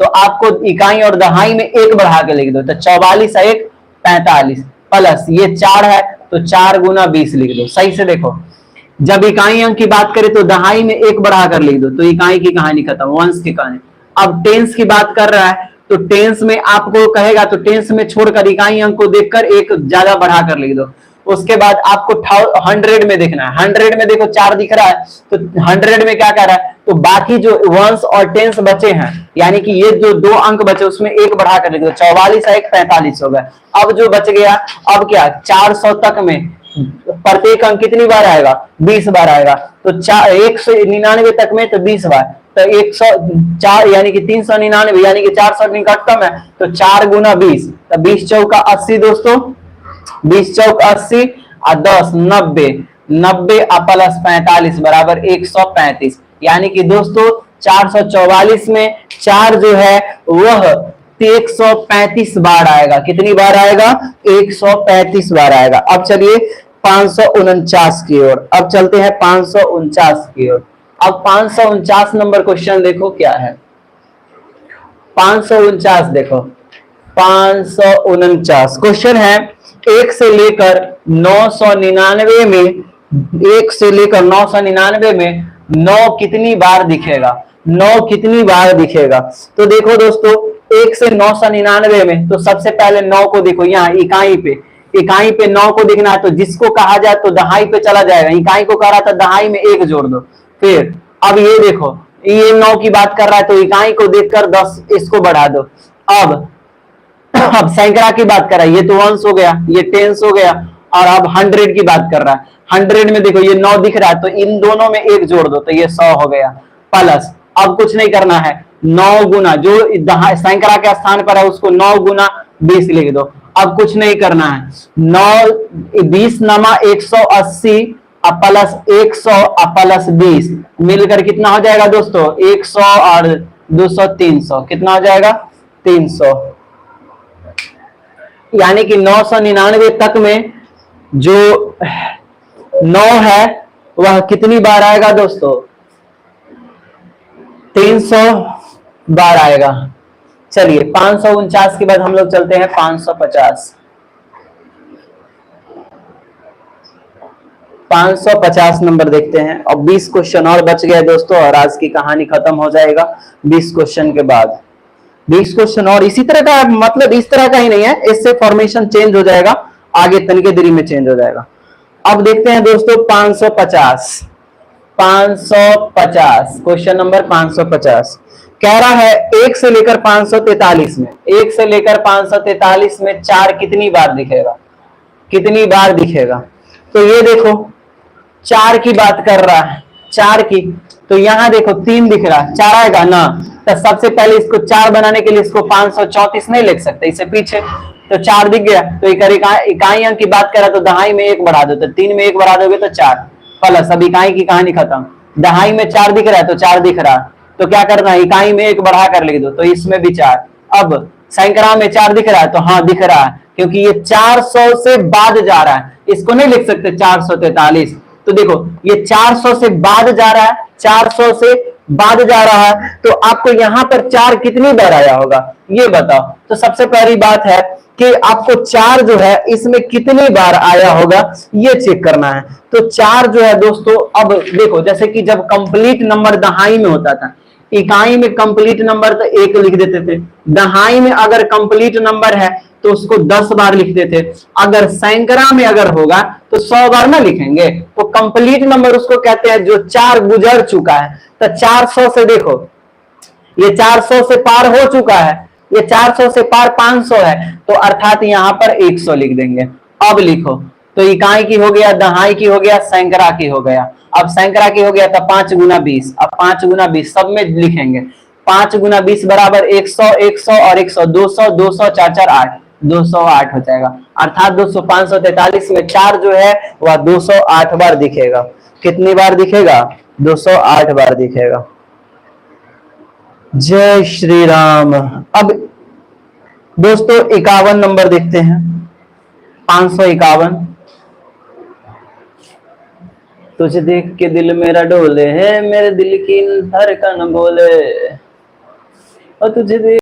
तो आपको इकाई और दहाई में एक बढ़ा के लिख दो, तो 44 एक 45 प्लस ये 4 है तो 4 गुना 20 लिख दो। सही से देखो, जब इकाई अंक की बात करें तो दहाई में एक बढ़ा कर लिख दो, तो इकाई की कहानी खत्म, वंश की कहानी। अब टेंस की बात कर रहा है तो टेंस में आपको कहेगा तो टेंस में छोड़कर इकाई अंक को देखकर एक ज्यादा बढ़ा कर लिख दो। उसके बाद आपको 100 में देखना है, 100 में देखो 4 दिख रहा है तो 100 में क्या कर रहा है, तो बाकी जो वंश और टेंस बचे हैं यानी कि ये जो 2 अंक बचे उसमें एक बढ़ा कर लिख दो, 44 एक 45 हो गया। अब जो बच गया, अब क्या 400 तक में प्रत्येक अंक कितनी बार आएगा, 20 बार आएगा, तो 199 तक में तो 20 बार, तो 104 यानी कि 399 यानी कि 400 निकटतम है, तो 4 गुना 20, तो 20 चौका 80 दोस्तों, 20 चौक 80 और 10 90, 90 प्लस 45 बराबर 135। यानी कि दोस्तों 444 में 4 जो है वह 135 बार आएगा। कितनी बार आएगा, 135 बार आएगा। अब चलिए 549 की ओर, अब चलते हैं 549 की ओर। अब 549 नंबर क्वेश्चन देखो क्या है, 549 देखो, 549 क्वेश्चन है, 1 से लेकर 999 में, 1 से लेकर 999 में 9 कितनी बार दिखेगा, 9 कितनी बार दिखेगा। तो देखो दोस्तों 1 से 999 में, तो सबसे पहले 9 को देखो, यहाँ इकाई पे, इकाई पे 9 को देखना है, तो जिसको कहा जाए तो दहाई पे चला जाएगा, इकाई को कह रहा था दहाई में 1 जोड़ दो। फिर अब ये देखो, ये 9 की बात कर रहा है तो इकाई को देखकर 10 इसको बढ़ा दो। अब सैकड़ा की बात कर रहा है, ये तो वंश हो गया, ये टेंस हो गया, और अब 100 की बात कर रहा है। 100 में देखो ये 9 दिख रहा है तो इन दोनों में 1 जोड़ दो, तो ये 100 हो गया, प्लस अब कुछ नहीं करना है, 9 गुना जो सैकड़ा के स्थान पर है उसको 9 गुना 20 लिख दो। अब कुछ नहीं करना है, 9 20 नमा 180 प्लस 100 प्लस 20 मिलकर कितना हो जाएगा दोस्तों, 100 और 200 300, कितना हो जाएगा 300। यानी कि 999 तक में जो 9 है वह कितनी बार आएगा दोस्तों, 300 बार आएगा। चलिए 549 के बाद हम लोग चलते हैं 550। 550 नंबर देखते हैं, और 20 क्वेश्चन और बच गए दोस्तों और आज की कहानी खत्म हो जाएगा 20 क्वेश्चन के बाद। 20 क्वेश्चन और इसी तरह का, मतलब इस तरह का ही नहीं है, इससे फॉर्मेशन चेंज हो जाएगा, आगे तनिके देरी में चेंज हो जाएगा। अब देखते हैं दोस्तों 550, 550 क्वेश्चन नंबर 550 कह रहा है 1 से लेकर 543 में, 1 से लेकर 543 में 4 कितनी बार दिखेगा, कितनी बार दिखेगा। तो ये देखो 4 की बात कर रहा है, 4 की, तो यहां देखो 3 दिख रहा है, 4 आएगा ना, तो सबसे पहले इसको 4 बनाने के लिए इसको 534 नहीं लिख सकते, इससे पीछे, तो 4 दिख गया, तो इकाई अंक की बात करा तो दहाई में 1 बढ़ा दो, तो 3 में 1 बढ़ा दोगे तो 4 प्लस, अब इकाई की कहानी खत्म। दहाई में 4 दिख रहा है तो 4 दिख रहा है, तो क्या करना है, इकाई में 1 बढ़ा कर लिख दो, तो इसमें भी 4। अब सैकड़ा में 4 दिख रहा है, तो हाँ दिख रहा है, क्योंकि ये 400 से बाद जा रहा है, इसको नहीं लिख सकते 443। तो देखो ये 400 से बाद जा रहा है, 400 से बाद जा रहा है, तो आपको यहां पर 4 कितनी बार आया होगा ये बताओ। तो सबसे पहली बात है कि आपको 4 जो है इसमें कितनी बार आया होगा ये चेक करना है। तो 4 जो है दोस्तों, अब देखो जैसे कि जब कंप्लीट नंबर दहाई में होता था, इकाई में कंप्लीट नंबर तो 1 लिख देते थे, दहाई में अगर कंप्लीट नंबर है तो उसको 10 बार लिखते थे, अगर सैकड़ा में अगर होगा तो 100 बार ना लिखेंगे। तो कंप्लीट नंबर उसको कहते हैं जो 4 गुजर चुका है। तो 400 से देखो ये 400 से पार हो चुका है, ये 400 से पार 500 है, तो अर्थात यहां पर 100 लिख देंगे। अब लिखो, तो इकाई की हो गया, दहाई की हो गया, सैकड़ा की हो गया। अब सैकड़ा की हो गया तो 5 गुना 20, अब 5 गुना 20 सब में लिखेंगे, 5 गुना 20 बराबर 100, 100 और 100, 200, 200 4 4 8, 208 हो जाएगा। अर्थात दोस्तों 543 में 4 जो है वह 208 बार दिखेगा। कितनी बार दिखेगा, 208 बार दिखेगा। जय श्री राम। अब दोस्तों 51 नंबर देखते हैं, 551। तुझे देख के दिल मेरा डोले है, मेरे दिल की धड़कन बोले। और तुझे